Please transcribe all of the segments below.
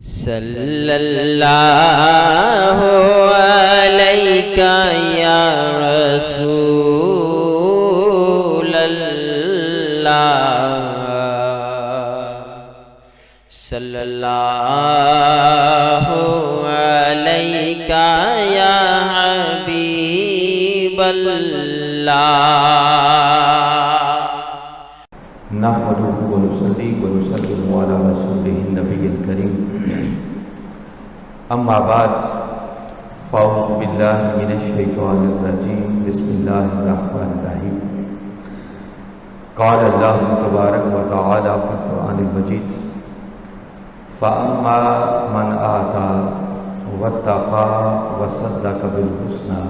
صلی اللہ علیہ یا رسول اللہ، صلی اللہ علیہ یا حبیب اللہ۔ نحمدہ ونصلی ونسلم علی رسولہ النبی الکریم، اما بعد فاعوذ باللہ من الشیطان الرجیم، بسم اللہ الرحمن الرحیم۔ قال اللہ تبارک و تعالی فی القرآن المجید، فَأَمَّا مَنْ آتَى وَاتَّقَى وَصَدَّقَ بِالْحُسْنَى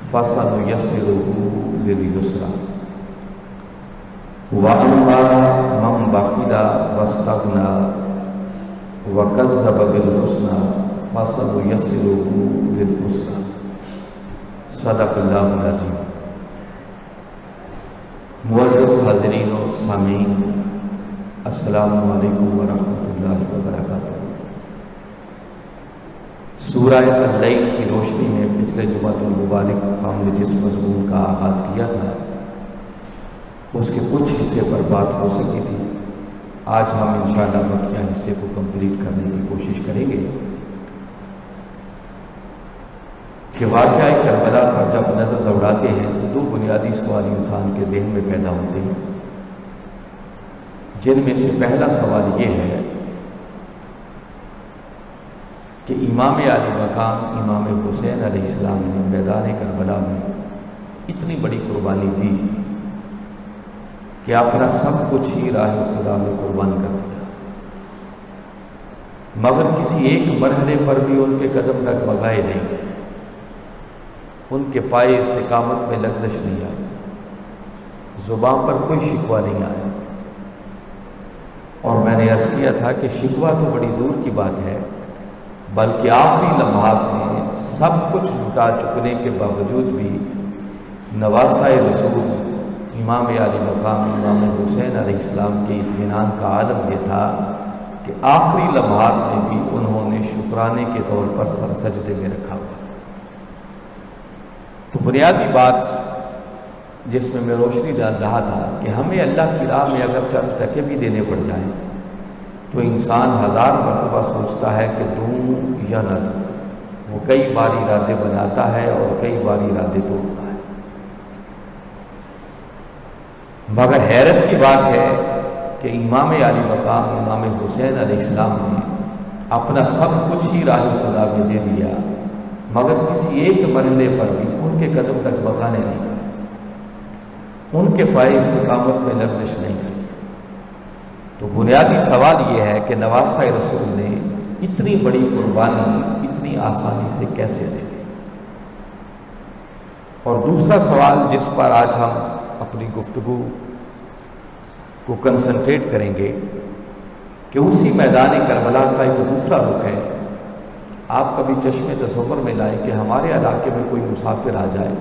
فَسَنُيَسِّرُهُ لِلْيُسْرَى وَأَمَّا مَنْ بَخِلَ وَاسْتَغْنَى وَكَذَّبَ بِالْحُسْنَى فَسَنُيَسِّرُهُ لِلْعُسْرَى۔ صدق اللہ العظیم۔ معزز حاضرین و سامعین، السلام علیکم ورحمۃ اللہ وبرکاتہ۔ سورہ اللیل کی روشنی میں پچھلے جمعۃ المبارک ہم نے جس مضمون کا آغاز کیا تھا اس کے کچھ حصے پر بات ہو سکی تھی۔ آج ہم انشاءاللہ بقیہ حصے کو کمپلیٹ کرنے کی کوشش کریں گے کہ واقعہ کربلا پر جب نظر دوڑاتے ہیں تو دو بنیادی سوال انسان کے ذہن میں پیدا ہوتے ہیں، جن میں سے پہلا سوال یہ ہے کہ امام عالی مقام امام حسین علیہ السلام نے میدان کربلا میں اتنی بڑی قربانی دی کہ اپنا سب کچھ ہی راہ خدا میں قربان کر دیا، مگر کسی ایک مرحلے پر بھی ان کے قدم ڈگمگائے نہیں گئے، ان کے پائے استقامت میں لغزش نہیں آئی، زبان پر کوئی شکوہ نہیں آیا۔ اور میں نے عرض کیا تھا کہ شکوہ تو بڑی دور کی بات ہے، بلکہ آخری لمحات میں سب کچھ لٹا چکنے کے باوجود بھی نواسۂ رسول امام عالی مقام امام حسین علیہ السلام کے اطمینان کا عالم یہ تھا کہ آخری لمحات میں بھی انہوں نے شکرانے کے طور پر سر سجدے میں رکھا ہوا تھا۔ تو بنیادی بات جس میں میں روشنی ڈال رہا تھا کہ ہمیں اللہ کی راہ میں اگر چند ٹکے بھی دینے پڑ جائیں تو انسان ہزار مرتبہ سوچتا ہے کہ دوں یا نہ دوں۔ وہ کئی بار ارادے بناتا ہے اور کئی بار ارادے توڑتا ہے، مگر حیرت کی بات ہے کہ امام عالی مقام امام حسین علیہ السلام نے اپنا سب کچھ ہی راہ خدا میں دے دیا، مگر کسی ایک مرحلے پر بھی ان کے قدم ڈگمگانے نہیں گئے، ان کے پائے استقامت میں لغزش نہیں آئی۔ تو بنیادی سوال یہ ہے کہ نواسۂ رسول نے اتنی بڑی قربانی اتنی آسانی سے کیسے دے دی؟ اور دوسرا سوال جس پر آج ہم اپنی گفتگو کو کنسنٹریٹ کریں گے کہ اسی میدان کربلا کا ایک دوسرا رخ ہے۔ آپ کبھی چشم تصور میں لائیں کہ ہمارے علاقے میں کوئی مسافر آ جائے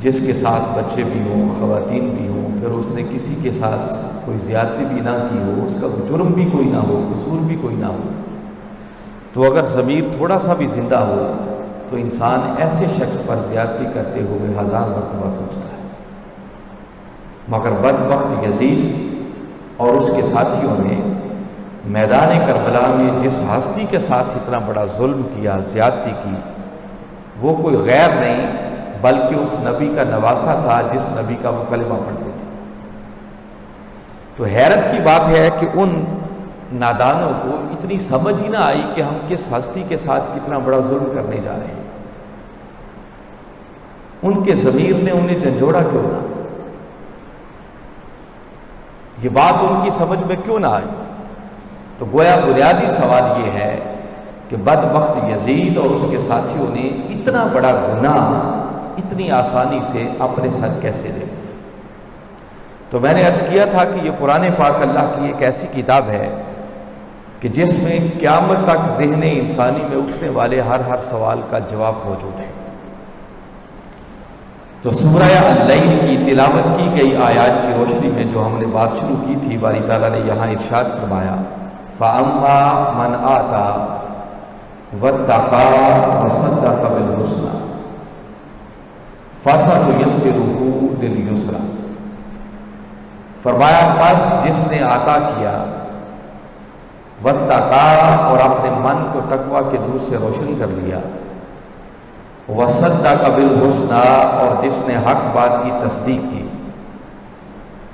جس کے ساتھ بچے بھی ہوں، خواتین بھی ہوں، پھر اس نے کسی کے ساتھ کوئی زیادتی بھی نہ کی ہو، اس کا جرم بھی کوئی نہ ہو، قصور بھی کوئی نہ ہو، تو اگر ضمیر تھوڑا سا بھی زندہ ہو تو انسان ایسے شخص پر زیادتی کرتے ہوئے ہزار مرتبہ سوچتا ہے۔ مگر بدبخت یزید اور اس کے ساتھیوں نے میدان کربلا میں جس ہستی کے ساتھ اتنا بڑا ظلم کیا، زیادتی کی، وہ کوئی غیر نہیں بلکہ اس نبی کا نواسا تھا جس نبی کا وہ کلمہ پڑھتے تھے۔ تو حیرت کی بات ہے کہ ان نادانوں کو اتنی سمجھ ہی نہ آئی کہ ہم کس ہستی کے ساتھ کتنا بڑا ظلم کرنے جا رہے ہیں، ان کے ضمیر نے انہیں جھنجھوڑا کیوں نہ، یہ بات ان کی سمجھ میں کیوں نہ آئی؟ تو گویا بنیادی سوال یہ ہے کہ بدبخت یزید اور اس کے ساتھیوں نے اتنا بڑا گناہ اتنی آسانی سے اپنے سر کیسے لے لیا؟ تو میں نے عرض کیا تھا کہ یہ قرآن پاک اللہ کی ایک ایسی کتاب ہے کہ جس میں قیامت تک ذہن انسانی میں اٹھنے والے ہر سوال کا جواب موجود ہے۔ تو سورہ اللیل کی تلاوت کی گئی آیات کی روشنی میں جو ہم نے بات شروع کی تھی، باری تعالیٰ نے یہاں ارشاد فرمایا فَأَمَّا مَنْ آتَى وَاتَّقَى وَصَدَّقَ بِالْحُسْنَى فَسَنُيَسِّرُهُ لِلْيُسْرَىٰ۔ فرمایا پس جس نے عطا کیا، وَاتَّقَى اور اپنے من کو تقویٰ کے نور سے روشن کر لیا، وَصَدَّقَ بِالْحُسْنَىٰ اور جس نے حق بات کی تصدیق کی،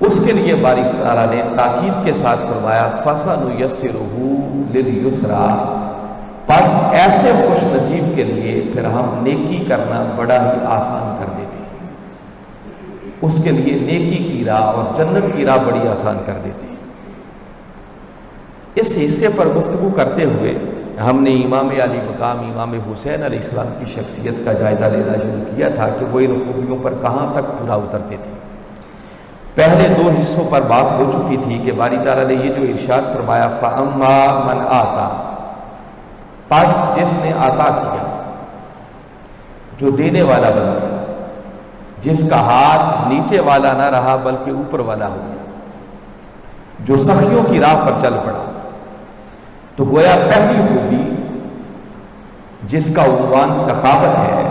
اس کے لیے باری تعالیٰ نے تاکید کے ساتھ فرمایا فَسَنُيَسِّرُهُ لِلْيُسْرَىٰ، پس ایسے خوش نصیب کے لیے پھر ہم نیکی کرنا بڑا ہی آسان کر دیتے ہیں، اس کے لیے نیکی کی راہ اور جنت کی راہ بڑی آسان کر دیتے ہیں۔ اس حصے پر گفتگو کرتے ہوئے ہم نے امام علی مقام امام حسین علیہ السلام کی شخصیت کا جائزہ لینا شروع کیا تھا کہ وہ ان خوبیوں پر کہاں تک پورا اترتے تھے۔ پہلے دو حصوں پر بات ہو چکی تھی کہ باری تعالیٰ نے یہ جو ارشاد فرمایا فَأَمَّا مَنْ آتَى، پس جس نے عطا کیا، جو دینے والا بن گیا، جس کا ہاتھ نیچے والا نہ رہا بلکہ اوپر والا ہو گیا، جو سخیوں کی راہ پر چل پڑا، تو گویا پہلی خوبی جس کا عنوان سخاوت ہے،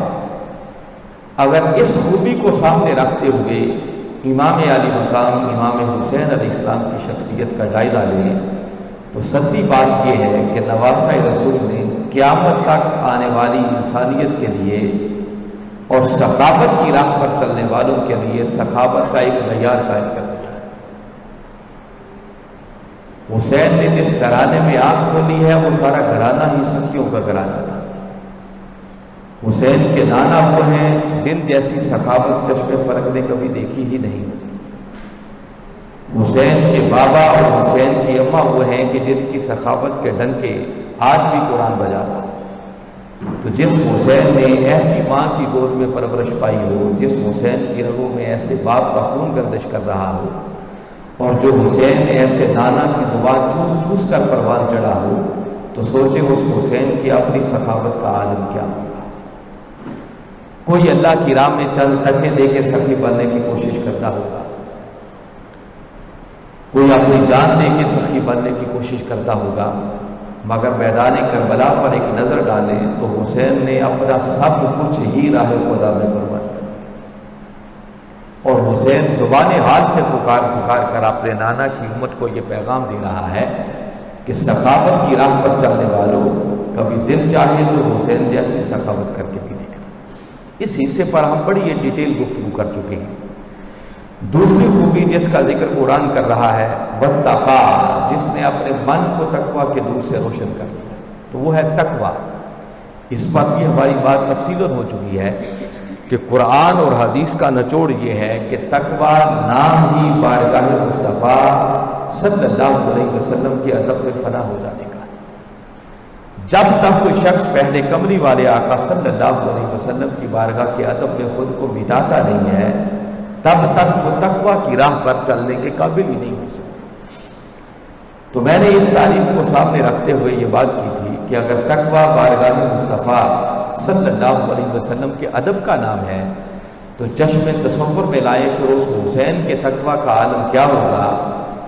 اگر اس خوبی کو سامنے رکھتے ہوئے امام علی مقام امام حسین علیہ السلام کی شخصیت کا جائزہ لیں تو سچی بات یہ ہے کہ نواسہ رسول نے قیامت تک آنے والی انسانیت کے لیے اور سخاوت کی راہ پر چلنے والوں کے لیے سخاوت کا ایک معیار قائم کر دیا۔ حسین نے جس گھرانے میں آنکھ کھولی ہے وہ سارا گھرانہ ہی سخیوں کا گھرانہ تھا۔ حسین کے نانا وہ ہیں جن جیسی سخاوت چشم فلک نے کبھی دیکھی ہی نہیں ہوتی۔ حسین کے بابا اور حسین کی اماں وہ ہیں کہ جن کی سخاوت کے ڈنکے آج بھی قرآن بجا رہا۔ تو جس حسین نے ایسی ماں کی گود میں پرورش پائی ہو، جس حسین کی رگوں میں ایسے باپ کا خون گردش کر رہا ہو، اور جو حسین نے ایسے نانا کی زبان چوس چوس کر پروان چڑھا ہو، تو سوچے اس حسین کی اپنی سخاوت کا عالم کیا ہوگا۔ کوئی اللہ کی راہ میں چند ٹکے دے کے سخی بننے کی کوشش کرتا ہوگا، کوئی اپنی جان دے کے سخی بننے کی کوشش کرتا ہوگا، مگر میدان کربلا پر ایک نظر ڈالیں تو حسین نے اپنا سب کچھ ہی راہ خدا میں قربان کر دیا۔ اور حسین زبان حال سے پکار کر اپنے نانا کی امت کو یہ پیغام دے رہا ہے کہ سخاوت کی راہ پر چلنے والوں، کبھی دل چاہے تو حسین جیسی سخاوت کر کے بھی دیکھنا۔ اس حصے پر ہم بڑی یہ ڈیٹیل گفتگو کر چکے ہیں۔ دوسری خوبی جس کا ذکر قرآن کر رہا ہے وَاتَّقَى، جس نے اپنے من کو تقویٰ کے نور سے روشن کر لیا، تو وہ ہے تقویٰ۔ اس پر بھی ہماری بات تفصیلاً ہو چکی ہے کہ قرآن اور حدیث کا نچوڑ یہ ہے کہ تقویٰ نام ہی بارگاہ مصطفیٰ صلی اللہ علیہ وسلم کے ادب میں فنا ہو جانے کا۔ جب تک کوئی شخص پہلے کملی والے آقا صلی اللہ علیہ وسلم کی بارگاہ کے ادب میں خود کو مٹاتا نہیں ہے، تب تک وہ تقویٰ کی راہ پر چلنے کے قابل ہی نہیں ہو سکتا۔ تو میں نے اس تعریف کو سامنے رکھتے ہوئے یہ بات کی تھی کہ اگر تقویٰ بارگاہ مصطفیٰ صلی اللہ علیہ وسلم کے ادب کا نام ہے تو چشم تصور میں لائے کہ اس حسین کے تقویٰ کا عالم کیا ہوگا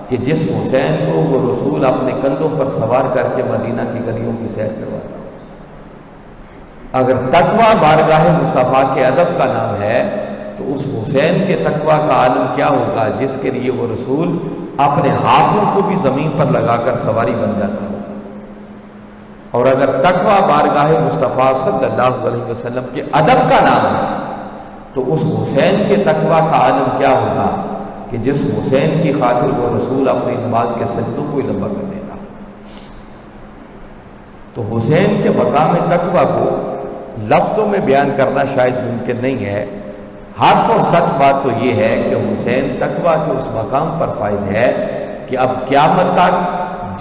کہ جس حسین کو وہ رسول اپنے کندھوں پر سوار کر کے مدینہ کی گلیوں کی سیر کرواتا ہو۔ اگر تقویٰ بارگاہ مصطفیٰ کے ادب کا نام ہے تو اس حسین کے تقویٰ کا عالم کیا ہوگا جس کے لیے وہ رسول اپنے ہاتھوں کو بھی زمین پر لگا کر سواری بن جاتا ہو۔ اور اگر تقویٰ بارگاہ مصطفیٰ صلی اللہ علیہ وسلم کے ادب کا نام ہے تو اس حسین کے تقویٰ کا عالم کیا ہوگا کہ جس حسین کی خاطر وہ رسول اپنی نماز کے سجدوں کو ہی لمبا کر دے گا۔ تو حسین کے مقام تقویٰ کو لفظوں میں بیان کرنا شاید ممکن نہیں ہے۔ حق اور سچ بات تو یہ ہے کہ حسین تقویٰ کے اس مقام پر فائز ہے کہ اب قیامت تک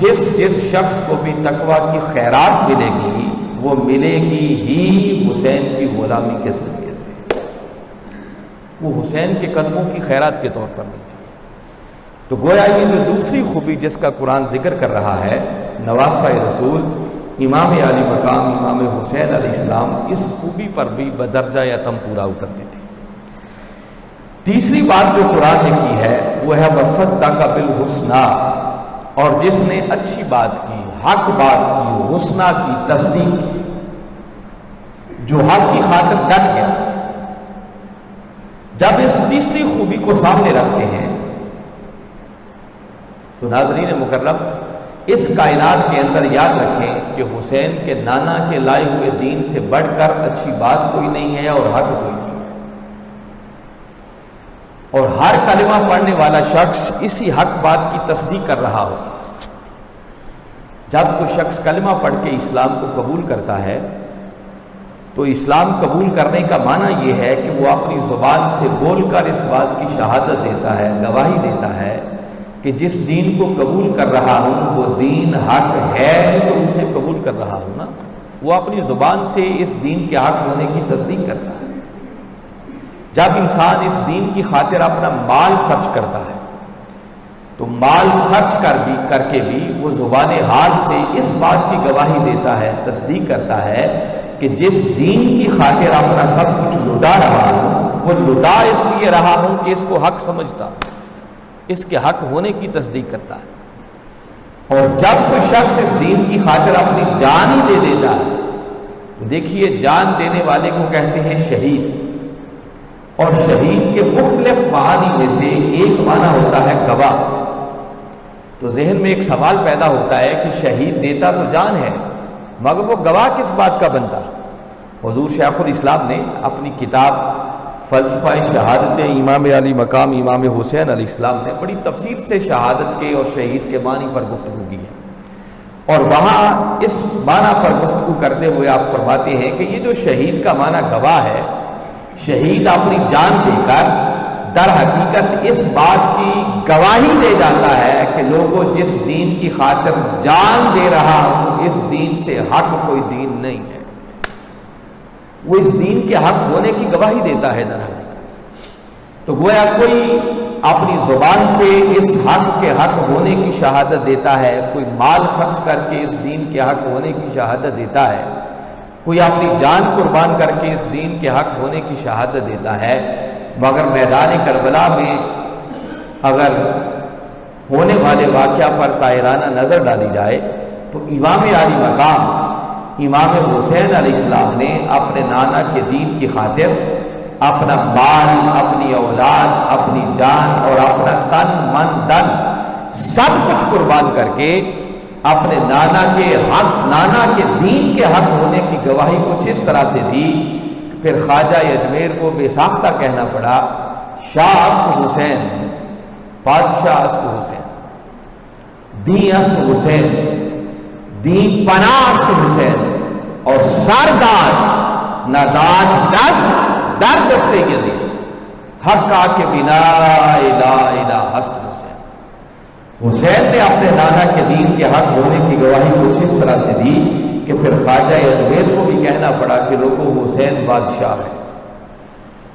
جس شخص کو بھی تقویٰ کی خیرات ملے گی وہ ملے گی ہی حسین کی غلامی کے صدقے سے، وہ حسین کے قدموں کی خیرات کے طور پر ملتی ہے۔ تو گویا یہ جو دوسری خوبی جس کا قرآن ذکر کر رہا ہے، نواسہ رسول امام علی مقام امام حسین علیہ السلام اس خوبی پر بھی بدرجہ یتم پورا اترتے تھے۔ تیسری بات جو قرآن نے کی ہے وہ ہے وصدق بالحسنی، اور جس نے اچھی بات کی، حق بات کی، حسنہ کی، تصدیق کی، جو حق کی خاطر ڈٹ گیا۔ جب اس تیسری خوبی کو سامنے رکھتے ہیں تو ناظرین مکرم اس کائنات کے اندر یاد رکھیں کہ حسین کے نانا کے لائے ہوئے دین سے بڑھ کر اچھی بات کوئی نہیں ہے اور حق کوئی نہیں ہے، اور ہر کلمہ پڑھنے والا شخص اسی حق بات کی تصدیق کر رہا ہو۔ جب کوئی شخص کلمہ پڑھ کے اسلام کو قبول کرتا ہے تو اسلام قبول کرنے کا معنی یہ ہے کہ وہ اپنی زبان سے بول کر اس بات کی شہادت دیتا ہے، گواہی دیتا ہے کہ جس دین کو قبول کر رہا ہوں وہ دین حق ہے، تو اسے قبول کر رہا ہوں نا۔ وہ اپنی زبان سے اس دین کے حق ہونے کی تصدیق کرتا ہے۔ جب انسان اس دین کی خاطر اپنا مال خرچ کرتا ہے تو مال خرچ کر کے بھی وہ زبان حال سے اس بات کی گواہی دیتا ہے، تصدیق کرتا ہے کہ جس دین کی خاطر اپنا سب کچھ لٹا رہا ہوں وہ لٹا اس لیے رہا ہوں کہ اس کو حق سمجھتا ہوں، اس کے حق ہونے کی تصدیق کرتا ہے۔ اور جب کوئی شخص اس دین کی خاطر اپنی جان ہی دے دیتا ہے تو دیکھیے جان دینے والے کو کہتے ہیں شہید، اور شہید کے مختلف معانی میں سے ایک معنی ہوتا ہے گواہ۔ تو ذہن میں ایک سوال پیدا ہوتا ہے کہ شہید دیتا تو جان ہے مگر وہ گواہ کس بات کا بنتا؟ حضور شیخ الاسلام نے اپنی کتاب فلسفہ شہادت امام علی مقام امام حسین علیہ السلام نے بڑی تفصیل سے شہادت کے اور شہید کے معنی پر گفتگو کی ہے، اور وہاں اس معنی پر گفتگو کرتے ہوئے آپ فرماتے ہیں کہ یہ جو شہید کا معنی گواہ ہے، شہید اپنی جان دے کر در حقیقت اس بات کی گواہی دے جاتا ہے کہ لوگوں جس دین کی خاطر جان دے رہا ہوں اس دین سے حق کوئی دین نہیں ہے، وہ اس دین کے حق ہونے کی گواہی دیتا ہے در حقیقت۔ تو گویا کوئی اپنی زبان سے اس حق کے حق ہونے کی شہادت دیتا ہے، کوئی مال خرچ کر کے اس دین کے حق ہونے کی شہادت دیتا ہے، کوئی اپنی جان قربان کر کے اس دین کے حق ہونے کی شہادت دیتا ہے، مگر میدان کربلا میں اگر ہونے والے واقعہ پر طائرانہ نظر ڈالی جائے تو امام علی مقام امام حسین علیہ السلام نے اپنے نانا کے دین کی خاطر اپنا مال، اپنی اولاد، اپنی جان اور اپنا تن من دن سب کچھ قربان کر کے اپنے نانا کے حق، نانا کے دین کے حق ہونے کی گواہی کچھ اس طرح سے دی، پھر خواجہ اجمیر کو بے ساختہ کہنا پڑا شاہ است حسین، بادشاہ است حسین، دین است حسین، دین پناہ است حسین، اور سرداد نداد دست در دست یزید، حقا کے بنا الہ الہ ہست حسین۔ حسین نے اپنے نانا کے دین کے حق ہونے کی گواہی کچھ اس طرح سے دی کہ پھر خواجہ اجمیر کو بھی کہنا پڑا کہ لوگوں حسین بادشاہ ہے،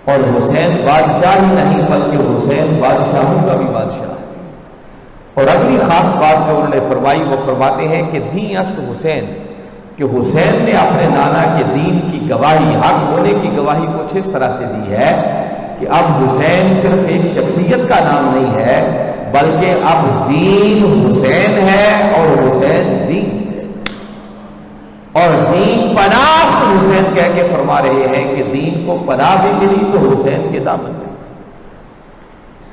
اور حسین بادشاہ ہی نہیں بلکہ حسین بادشاہوں کا بھی بادشاہ ہے۔ اور اگلی خاص بات جو انہوں نے فرمائی وہ فرماتے ہیں کہ دین است حسین، کہ حسین نے اپنے نانا کے دین کی گواہی، حق ہونے کی گواہی کچھ اس طرح سے دی ہے کہ اب حسین صرف ایک شخصیت کا نام نہیں ہے بلکہ اب دین حسین ہے اور حسین دین ہے، اور دین پناست حسین کہہ کے فرما رہے ہیں کہ دین کو پناہ بھی ملی تو حسین کے دامن میں۔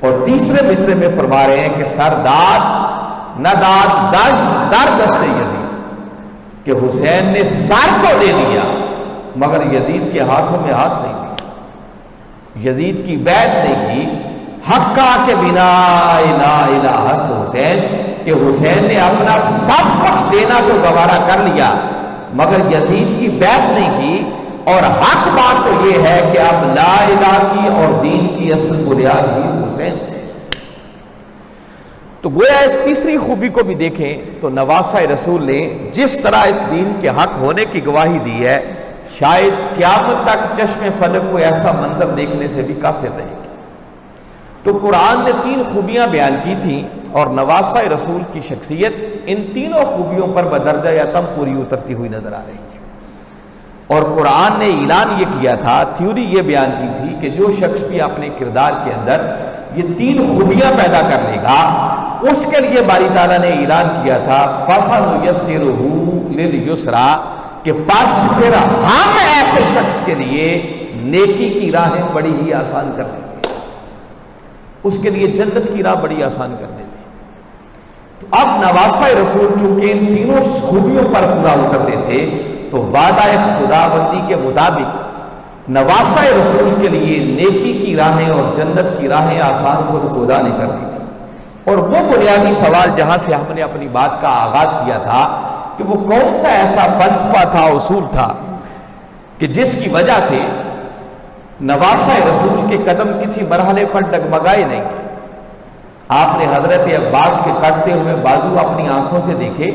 اور تیسرے مصرے میں فرما رہے ہیں کہ سرداد نداد دست در دست یزید، کہ حسین نے سر تو دے دیا مگر یزید کے ہاتھوں میں ہاتھ نہیں دیا، یزید کی بیعت نہیں کی، حقا کے بنا الہ الہ ہست حسین، کہ حسین نے اپنا سب کچھ دینا تو گوارا کر لیا مگر یزید کی بیعت نہیں کی۔ اور حق بات تو یہ ہے کہ اب لا الہ کی اور دین کی اصل بنیاد ہی حسین ہے۔ تو گویا اس تیسری خوبی کو بھی دیکھیں تو نواسہ رسول نے جس طرح اس دین کے حق ہونے کی گواہی دی ہے، شاید قیامت تک چشم فلک کو ایسا منظر دیکھنے سے بھی قاصر رہے گی۔ تو قرآن نے 3 خوبیاں بیان کی تھیں اور نواسہ رسول کی شخصیت ان تینوں خوبیوں پر بدرجہ اتم پوری اترتی ہوئی نظر آ رہی ہے۔ اور قرآن نے اعلان یہ کیا تھا، تھیوری یہ بیان کی تھی کہ جو شخص بھی اپنے کردار کے اندر یہ 3 خوبیاں پیدا کر لے گا، اس کے لیے باری تعالیٰ نے اعلان کیا تھا فَسَنُيَسِّرُهُ لِلْيُسْرَىٰ، کہ پس پھر ہم ایسے شخص کے لیے نیکی کی راہیں بڑی ہی آسان کر دیتے ہیں، اس کے لیے جنت کی راہ بڑی آسان کر دیتے ہیں۔ تو اب نواسہ رسول چونکہ ان تینوں خوبیوں پر پورا اترتے تھے، تو وعدہ خداوندی کے مطابق نواسہ رسول کے لیے نیکی کی راہیں اور جنت کی راہیں آسان خود خدا نے کر دی تھی۔ اور وہ بنیادی سوال جہاں سے ہم نے اپنی بات کا آغاز کیا تھا کہ وہ کون سا ایسا فلسفہ تھا، اصول تھا کہ جس کی وجہ سے نواسہ رسول کے قدم کسی مرحلے پر ڈگمگائے نہیں گئے۔ آپ نے حضرت عباس کے کٹتے ہوئے بازو اپنی آنکھوں سے دیکھے،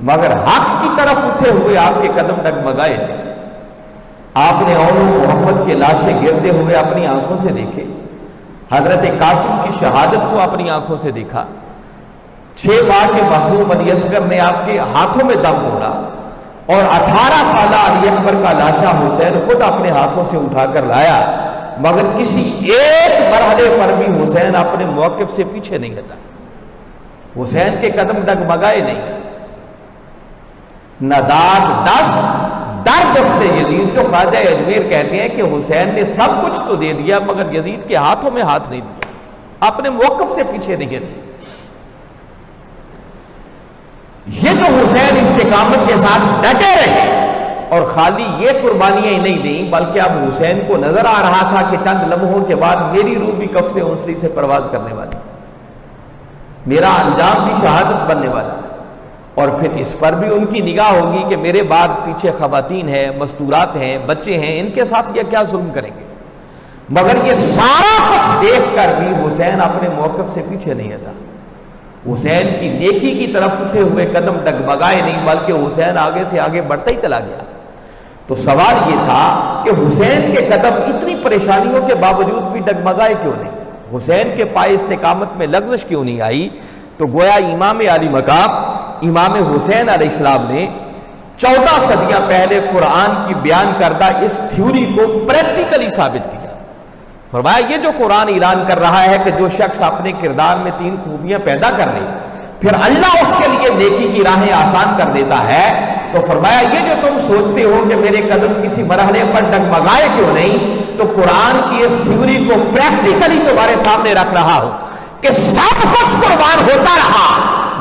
مگر حق کی طرف اٹھے ہوئے آپ کے قدم ڈگمگائے نہیں۔ آپ نے اولو محمد کے لاشیں گرتے ہوئے اپنی آنکھوں سے دیکھے، حضرت قاسم کی شہادت کو اپنی آنکھوں سے دیکھا، 6 ماہ کے معصوم علی اصغر نے آپ کے ہاتھوں میں دم توڑا، اور 18 سالہ علی اکبر کا لاشا حسین خود اپنے ہاتھوں سے اٹھا کر لایا، مگر کسی ایک مرحلے پر بھی حسین اپنے موقف سے پیچھے نہیں ہٹا، حسین کے قدم ڈگمگائے نہیں گئے۔ نداد دست در دست یزید، جو خواجہ اجمیر کہتے ہیں کہ حسین نے سب کچھ تو دے دیا مگر یزید کے ہاتھوں میں ہاتھ نہیں دیا، اپنے موقف سے پیچھے نہیں ہٹے۔ یہ جو حسین استقامت کے ساتھ ڈٹے رہے اور خالی یہ قربانیاں ہی نہیں دیں، بلکہ اب حسین کو نظر آ رہا تھا کہ چند لمحوں کے بعد میری روح بھی کف سے انسری سے پرواز کرنے والی، میرا انجام بھی شہادت بننے والا ہے، اور پھر اس پر بھی ان کی نگاہ ہوگی کہ میرے بعد پیچھے خواتین ہیں، مستورات ہیں، بچے ہیں، ان کے ساتھ یہ کیا ظلم کریں گے۔ مگر یہ سارا کچھ دیکھ کر بھی حسین اپنے موقف سے پیچھے نہیں ہٹا، حسین کی نیکی کی طرف اٹھے ہوئے قدم ڈگمگائے نہیں، بلکہ حسین آگے سے آگے بڑھتا ہی چلا گیا۔ تو سوال یہ تھا کہ حسین کے قدم اتنی پریشانیوں کے باوجود بھی ڈگمگائے کیوں نہیں، حسین کے پائے استقامت میں لغزش کیوں نہیں آئی؟ تو گویا امام علی مقام امام حسین علیہ السلام نے 14 صدیاں پہلے قرآن کی بیان کردہ اس تھیوری کو پریکٹیکلی ثابت کیا۔ فرمایا یہ جو قرآن اعلان کر رہا ہے کہ جو شخص اپنے کردار میں 3 خوبیاں پیدا کر لے پھر اللہ اس کے لیے نیکی کی راہیں آسان کر دیتا ہے، تو فرمایا یہ جو تم سوچتے ہو کہ میرے قدم کسی مرحلے پر ڈگمگائے کیوں نہیں، تو قرآن کی اس تھیوری کو پریکٹیکلی تمہارے سامنے رکھ رہا ہو کہ سب کچھ قربان ہوتا رہا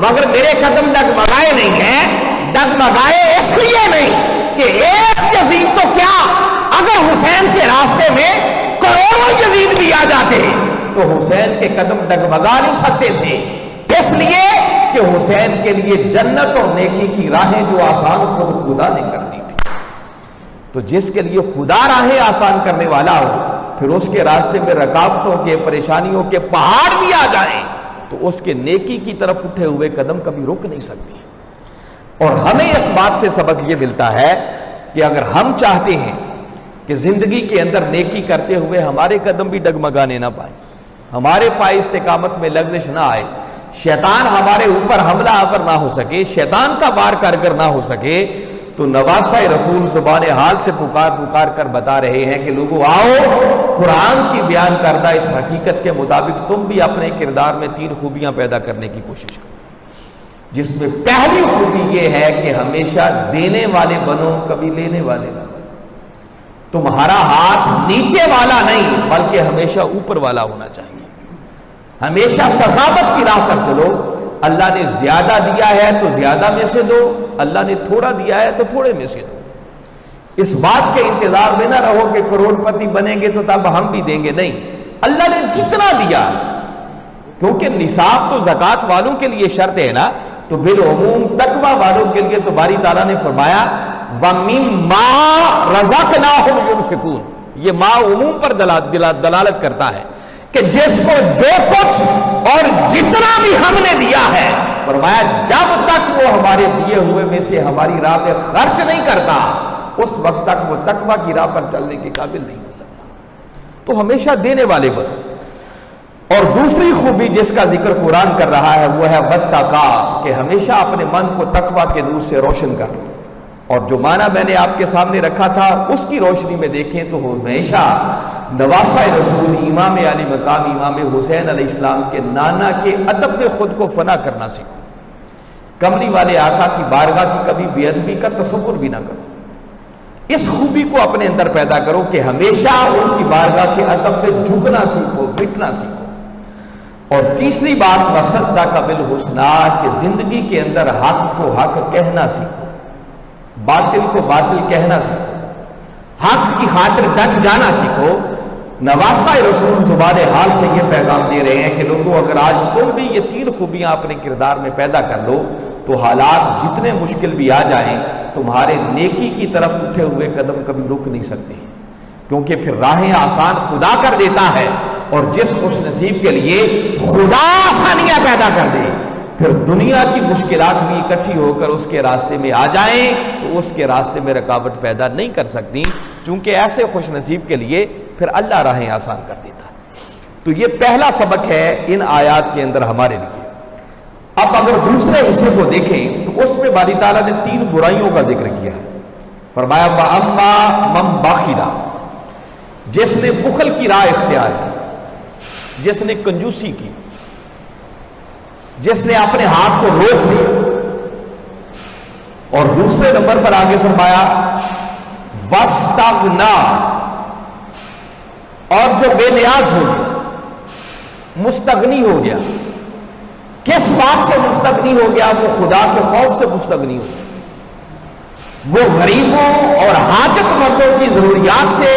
مگر میرے قدم ڈگمگائے نہیں ہیں۔ ڈگمگائے اس لیے نہیں کہ ایک یزید تو کیا، اگر حسین کے راستے میں کروڑوں یزید بھی آ جاتے تو حسین کے قدم ڈگمگا نہیں سکتے تھے، اس لیے کہ حسین کے لیے جنت اور نیکی کی راہیں جو آسان خود خدا نے کر دی تھی۔ تو جس کے لیے خدا راہیں آسان کرنے والا ہو، پھر اس کے راستے میں رکاوٹوں کے، پریشانیوں کے پہاڑ بھی آ جائیں تو اس کے نیکی کی طرف اٹھے ہوئے قدم کبھی رک نہیں سکتے۔ اور ہمیں اس بات سے سبق یہ ملتا ہے کہ اگر ہم چاہتے ہیں کہ زندگی کے اندر نیکی کرتے ہوئے ہمارے قدم بھی ڈگمگانے نہ پائیں، ہمارے پائے استقامت میں لغزش نہ آئے، شیطان ہمارے اوپر حملہ آور نہ ہو سکے، شیطان کا وار کارگر نہ ہو سکے، تو نواسہ رسول زبان حال سے پکار کر بتا رہے ہیں کہ لوگوں آؤ، قرآن کی بیان کردہ اس حقیقت کے مطابق تم بھی اپنے کردار میں 3 خوبیاں پیدا کرنے کی کوشش کرو، جس میں پہلی خوبی یہ ہے کہ ہمیشہ دینے والے بنو، کبھی لینے والے نہ بنو۔ تمہارا ہاتھ نیچے والا نہیں بلکہ ہمیشہ اوپر والا ہونا چاہیے، ہمیشہ سخاوت کی راہ پر چلو۔ اللہ نے زیادہ دیا ہے تو زیادہ میں سے دو، اللہ نے تھوڑا دیا ہے تو تھوڑے میں سے دو۔ اس بات کے انتظار میں نہ رہو کہ کروڑ پتی بنیں گے تو تب ہم بھی دیں گے، نہیں، اللہ نے جتنا دیا ہے، کیونکہ نصاب تو زکوٰۃ والوں کے لیے شرط ہے نا، تو بالعموم تقوی والوں کے لیے تو باری تعالیٰ نے فرمایا وَمِمَّا رَزَقْنَاهُمْ يُنْفِقُونَ، یہ ما عموم پر دلالت کرتا ہے کہ جس کو جو کچھ اور جتنا بھی ہم نے دیا ہے، فرمایا جب تک وہ ہمارے دیے ہوئے میں سے ہماری راہ پہ خرچ نہیں کرتا اس وقت تک وہ تقوی کی راہ پر چلنے کے قابل نہیں ہو سکتا۔ تو ہمیشہ دینے والے بنو۔ اور دوسری خوبی جس کا ذکر قرآن کر رہا ہے وہ ہے وَاتَّقَا، کہ ہمیشہ اپنے من کو تقوی کے نور سے روشن کر لو۔ اور جو معنی میں نے آپ کے سامنے رکھا تھا اس کی روشنی میں دیکھیں تو ہمیشہ نواسہ رسول امام علی مقام امام حسین علیہ السلام کے نانا کے ادب میں خود کو فنا کرنا سیکھو. کملی والے آقا کی بارگاہ کی کبھی بے ادبی کا تصور بھی نہ کرو. اس خوبی کو اپنے اندر پیدا کرو کہ ہمیشہ ان کی بارگاہ کے ادب میں جھکنا سیکھو, مٹنا سیکھو. اور تیسری بات وصدق بالحسنی کہ زندگی کے اندر حق کو حق کہنا سیکھو, باطل کو باطل کہنا سیکھو, حق کی خاطر ڈٹ جانا سیکھو. نواسہ رسول زبان حال سے یہ پیغام دے رہے ہیں کہ لوگوں اگر آج تم بھی یہ 3 خوبیاں اپنے کردار میں پیدا کر لو تو حالات جتنے مشکل بھی آ جائیں تمہارے نیکی کی طرف اٹھے ہوئے قدم کبھی رک نہیں سکتے ہیں, کیونکہ پھر راہیں آسان خدا کر دیتا ہے. اور جس خوش نصیب کے لیے خدا آسانیاں پیدا کر دے پھر دنیا کی مشکلات بھی اکٹھی ہو کر اس کے راستے میں آ جائیں تو اس کے راستے میں رکاوٹ پیدا نہیں کر سکتی, چونکہ ایسے خوش نصیب کے لیے پھر اللہ راہیں آسان کر دیتا. تو یہ پہلا سبق ہے ان آیات کے اندر ہمارے لیے. اب اگر دوسرے حصے کو دیکھیں تو اس میں باری تعالیٰ نے 3 برائیوں کا ذکر کیا ہے. فرمایا وَأَمَّا مَن بَخِلَ, جس نے بخل کی راہ اختیار کی, جس نے کنجوسی کی, جس نے اپنے ہاتھ کو روک لیا. اور دوسرے نمبر پر آگے فرمایا وَاسْتَغْنَا, اور جو بے نیاز ہو گیا, مستغنی ہو گیا. کس بات سے مستغنی ہو گیا؟ وہ خدا کے خوف سے مستغنی ہو گیا, وہ غریبوں اور حاجت مندوں کی ضروریات سے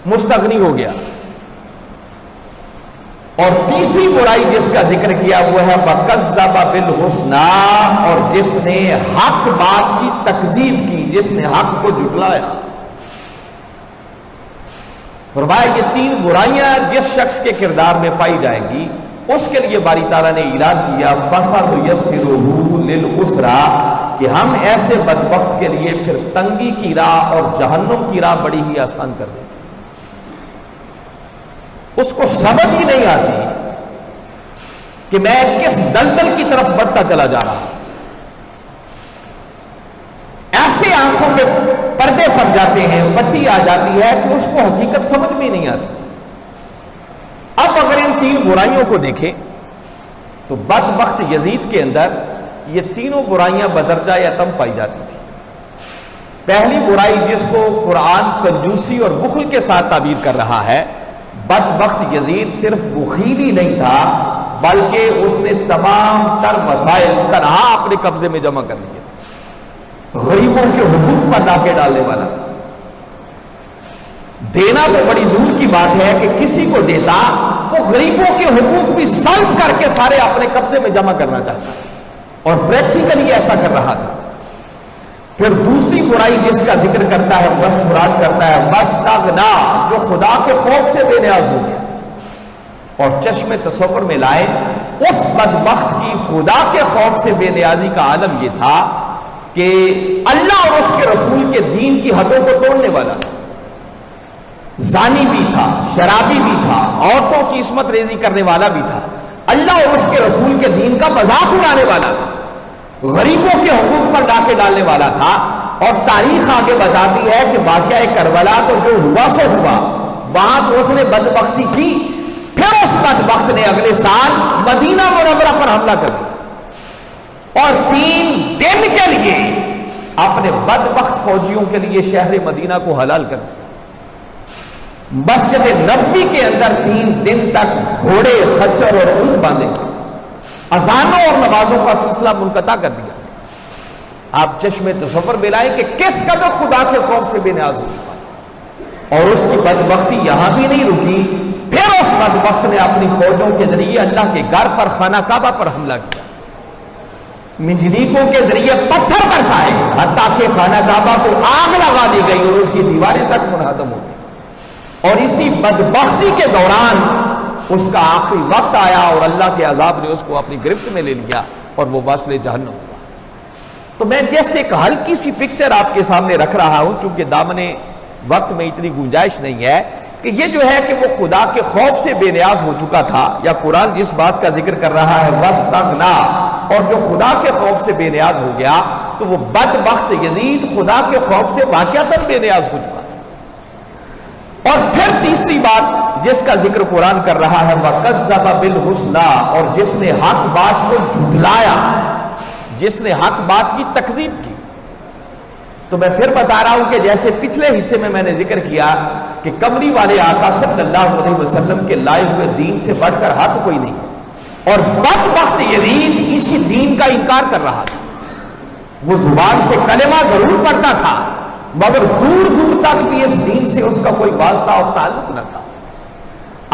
مستغنی ہو گیا. اور تیسری برائی جس کا ذکر کیا وہ ہے وَكَذَّبَ بِالْحُسْنَى, اور جس نے حق بات کی تکذیب کی, جس نے حق کو جھٹلایا. فرمایا کہ 3 برائیاں جس شخص کے کردار میں پائی جائیں گی اس کے لیے باری تعالیٰ نے اعلان کیا فَسَنُيَسِّرُهُ لِلْعُسْرَىٰ, کہ ہم ایسے بدبخت کے لیے پھر تنگی کی راہ اور جہنم کی راہ بڑی ہی آسان کر دیں گے. اس کو سمجھ ہی نہیں آتی کہ میں کس دلدل کی طرف بڑھتا چلا جا رہا ہوں. ایسے آنکھوں کے پردے پڑ جاتے ہیں, پٹی آ جاتی ہے کہ اس کو حقیقت سمجھ میں نہیں آتی. اب اگر ان 3 برائیوں کو دیکھیں تو بدبخت یزید کے اندر یہ تینوں برائیاں بدرجہ اتم پائی جاتی تھی. پہلی برائی جس کو قرآن کنجوسی اور بخل کے ساتھ تعبیر کر رہا ہے, بدبخت یزید صرف بخیل ہی نہیں تھا بلکہ اس نے تمام تر مسائل تنہا اپنے قبضے میں جمع کر لیے تھے. غریبوں کے حقوق پر ڈاکے ڈالنے والا تھا. دینا تو بڑی دور کی بات ہے کہ کسی کو دیتا, وہ غریبوں کے حقوق بھی سلب کر کے سارے اپنے قبضے میں جمع کرنا چاہتا تھا اور پریکٹیکلی ایسا کر رہا تھا. پھر دوسری برائی جس کا ذکر کرتا ہے بس مراد کرتا ہے وَاسْتَغْنَا, جو خدا کے خوف سے بے نیاز ہو گیا. اور چشم تصور میں لائے اس بدبخت کی خدا کے خوف سے بے نیازی کا عالم یہ تھا کہ اللہ اور اس کے رسول کے دین کی حدوں کو توڑنے والا تھا. زانی بھی تھا, شرابی بھی تھا, عورتوں کی عصمت ریزی کرنے والا بھی تھا, اللہ اور اس کے رسول کے دین کا مذاق اڑانے والا تھا, غریبوں کے حقوق پر ڈاکے ڈالنے والا تھا. اور تاریخ آگے بتاتی ہے کہ واقعہ کربلا تو جو ہوا سو ہوا, وہاں تو اس نے بدبختی کی. پھر اس بدبخت نے اگلے سال مدینہ منورہ پر حملہ کر دیا اور 3 دن کے لیے اپنے بدبخت فوجیوں کے لیے شہر مدینہ کو حلال کر دیا. مسجد نبوی کے اندر 3 دن تک گھوڑے, خچر اور اونٹ باندھے گئے. اذانوں اور نمازوں کا سلسلہ منقطع کر دیا. آپ چشم تصور میں لائیں کہ کس قدر خدا کے خوف سے بے نیاز ہو. اور اس کی بدبختی یہاں بھی نہیں رکی, پھر اس بدبخت نے اپنی فوجوں کے ذریعے اللہ کے گھر پر, خانہ کعبہ پر حملہ کیا. منجنیکوں کے ذریعے پتھر برسائے حتیٰ کہ خانہ کعبہ کو آگ لگا دی گئی اور اس کی دیواریں تک منہدم ہو گئی. اور اسی بدبختی کے دوران اس کا آخری وقت آیا اور اللہ کے عذاب نے اس کو اپنی گرفت میں لے لیا اور وہ واصل جہنم ہوا. تو میں جسٹ ایک ہلکی سی پکچر آپ کے سامنے رکھ رہا ہوں, چونکہ دامنے وقت میں اتنی گنجائش نہیں ہے کہ یہ جو ہے کہ وہ خدا کے خوف سے بے نیاز ہو چکا تھا, یا قرآن جس بات کا ذکر کر رہا ہے وَاسْتَغْنَا, اور جو خدا کے خوف سے بے نیاز ہو گیا تو وہ بدبخت یزید خدا کے خوف سے واقعتاً بے نیاز ہو چکا تھا۔ اور پھر تیسری بات جس کا ذکر قرآن کر رہا ہے وَكَذَّبَ بِالْحُسْنَىٰ، اور جس نے حق بات کو جھٹلایا، جس نے حق بات کی تکذیب کی۔ تو میں پھر بتا رہا ہوں کہ جیسے پچھلے حصے میں میں نے ذکر کیا کہ کملی والے آقا صلی اللہ علیہ وسلم کے لائے ہوئے دین سے بڑھ کر حق کوئی نہیں ہے، اور بدبخت یزید اسی دین کا انکار کر رہا تھا۔ وہ زبان سے کلمہ ضرور پڑھتا تھا مگر دور دور تک بھی اس دین سے اس کا کوئی واسطہ اور تعلق نہ تھا۔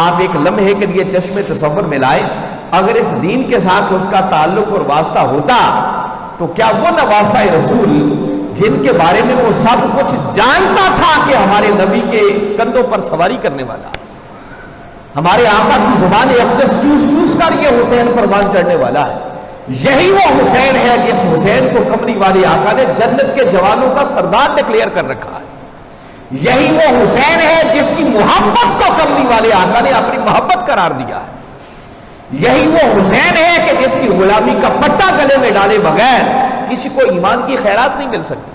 آپ ایک لمحے کے لیے چشم تصور میں لائیں، اگر اس دین کے ساتھ اس کا تعلق اور واسطہ ہوتا تو کیا وہ نواسہ رسول جن کے بارے میں وہ سب کچھ جانتا تھا کہ ہمارے نبی کے کندھوں پر سواری کرنے والا، ہمارے آقا کی زبان اقدس چوس چوس کر کے حسین پر بان چڑھنے والا ہے، یہی وہ حسین ہے جس حسین کو کمری والے آقا نے جنت کے جوانوں کا سردار ڈکلیئر کر رکھا ہے، یہی وہ حسین ہے جس کی محبت کو کمری والے آقا نے اپنی محبت قرار دیا ہے، یہی وہ حسین ہے کہ جس کی غلامی کا پٹا گلے میں ڈالے بغیر کسی کو ایمان کی خیرات نہیں مل سکتی۔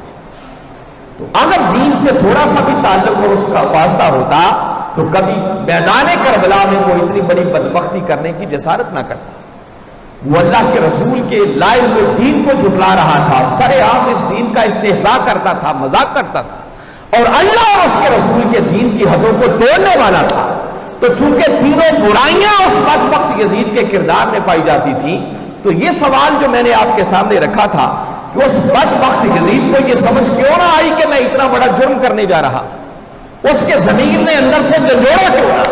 تو اگر دین سے تھوڑا سا بھی تعلق اور اس کا واسطہ ہوتا تو کبھی میدان کربلا میں وہ اتنی بڑی بدبختی کرنے کی جسارت نہ کرتا۔ وہ اللہ کے رسول کے لائے ہوئے دین کو جھٹلا رہا تھا، سر عام اس دین کا استہزاء کرتا تھا، مذاق کرتا تھا، اور اللہ اور اس کے رسول کے دین کی حدوں کو توڑنے والا تھا۔ تو چونکہ تینوں برائیاں اس بدبخت یزید کے کردار میں پائی جاتی تھی، تو یہ سوال جو میں نے آپ کے سامنے رکھا تھا کہ اس بدبخت یزید کو یہ سمجھ کیوں نہ آئی کہ میں اتنا بڑا جرم کرنے جا رہا، اس کے ضمیر نے اندر سے جھنجھوڑا کیوں نہ،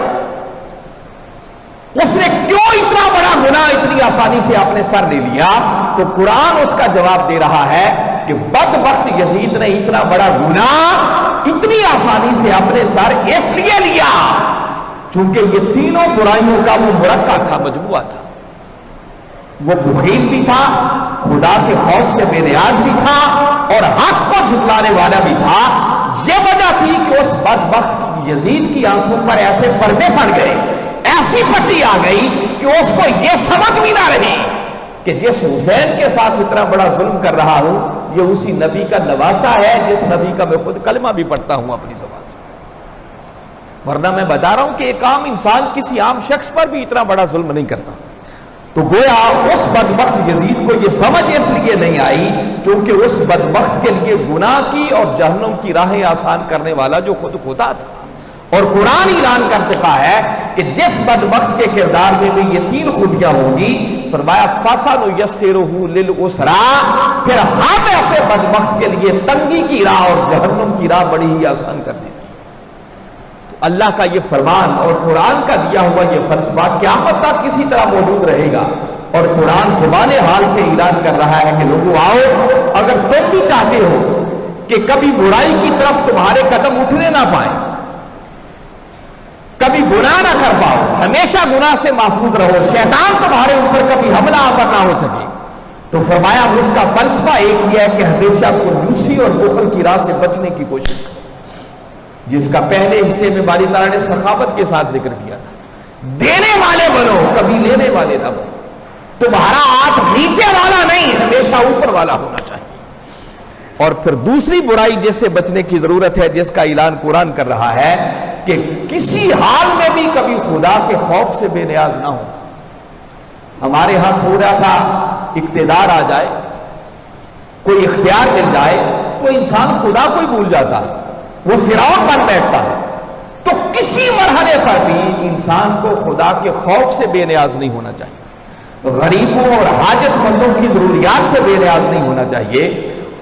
اس نے کیوں اتنا بڑا گناہ اتنی آسانی سے اپنے سر لے لیا؟ تو قرآن اس کا جواب دے رہا ہے کہ بدبخت یزید نے اتنا بڑا گناہ اتنی آسانی سے اپنے سر اس لیے لیا چونکہ یہ تینوں برائیوں کا وہ مرکب تھا، مجموعہ تھا۔ وہ بخیل بھی تھا، خدا کے خوف سے بے نیاز بھی تھا، اور حق کو جھٹلانے والا بھی تھا۔ یہ وجہ تھی کہ اس بدبخت یزید کی آنکھوں پر ایسے پردے پڑ گئے، ایسی پٹی آ گئی کہ اس کو یہ سمجھ بھی نہ رہی کہ جس حسین کے ساتھ اتنا بڑا ظلم کر رہا ہوں یہ اسی نبی کا نواسہ ہے جس نبی کا میں خود کلمہ بھی پڑھتا ہوں اپنی زبان سے۔ ورنہ میں بتا رہا ہوں کہ ایک عام انسان کسی عام شخص پر بھی اتنا بڑا ظلم نہیں کرتا۔ تو گویا اس بدبخت یزید کو یہ سمجھ اس لیے نہیں آئی چونکہ اس بدبخت کے لیے گناہ کی اور جہنم کی راہیں آسان کرنے والا جو خود خدا تھا، اور قرآن اعلان کر چکا ہے کہ جس بدبخت کے کردار میں بھی یہ تین خوبیاں ہوں گی، فرمایا فَسَنُيَسِّرُهُ لِلْعُسْرَىٰ، پھر ہم ایسے بدبخت کے لیے تنگی کی راہ اور جہنم کی راہ بڑی ہی آسان کر دیتی۔ اللہ کا یہ فرمان اور قرآن کا دیا ہوا یہ فلسفہ قیامت تک کسی طرح موجود رہے گا، اور قرآن زبان حال سے اعلان کر رہا ہے کہ لوگوں آؤ، اگر تم بھی چاہتے ہو کہ کبھی برائی کی طرف تمہارے قدم اٹھنے نہ پائیں، کبھی گناہ نہ کر پاؤ، ہمیشہ گناہ سے محفوظ رہو، شیطان تمہارے اوپر کبھی حملہ آور نہ ہو سکے، تو فرمایا اس کا فلسفہ ایک ہی ہے کہ ہمیشہ کنجوسی اور بخل کی راہ سے بچنے کی کوشش کرو، جس کا پہلے حصے میں باری تعالیٰ نے سخاوت کے ساتھ ذکر کیا تھا۔ دینے والے بنو، کبھی لینے والے نہ بنو، تمہارا ہاتھ نیچے والا نہیں، ہمیشہ اوپر والا ہونا چاہیے۔ اور پھر دوسری برائی جس سے بچنے کی ضرورت ہے، جس کا اعلان قرآن کر رہا ہے کہ کسی حال میں بھی کبھی خدا کے خوف سے بے نیاز نہ ہونا۔ ہمارے ہاں تھوڑا تھا اقتدار آ جائے، کوئی اختیار مل جائے تو انسان خدا کو ہی بھول جاتا ہے، وہ فرعون بن بیٹھتا ہے۔ تو کسی مرحلے پر بھی انسان کو خدا کے خوف سے بے نیاز نہیں ہونا چاہیے، غریبوں اور حاجت مندوں کی ضروریات سے بے نیاز نہیں ہونا چاہیے۔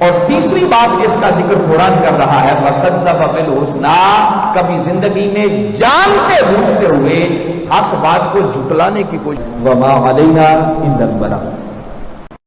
اور تیسری بات جس کا ذکر قرآن کر رہا ہے وَكَذَّبَ بِالْحُسْنَىٰ، کبھی زندگی میں جانتے بوجھتے ہوئے حق بات کو جھٹلانے کی کوشش۔ وَمَا عَلَيْنَا إِلَّا الْبَلَاغُ،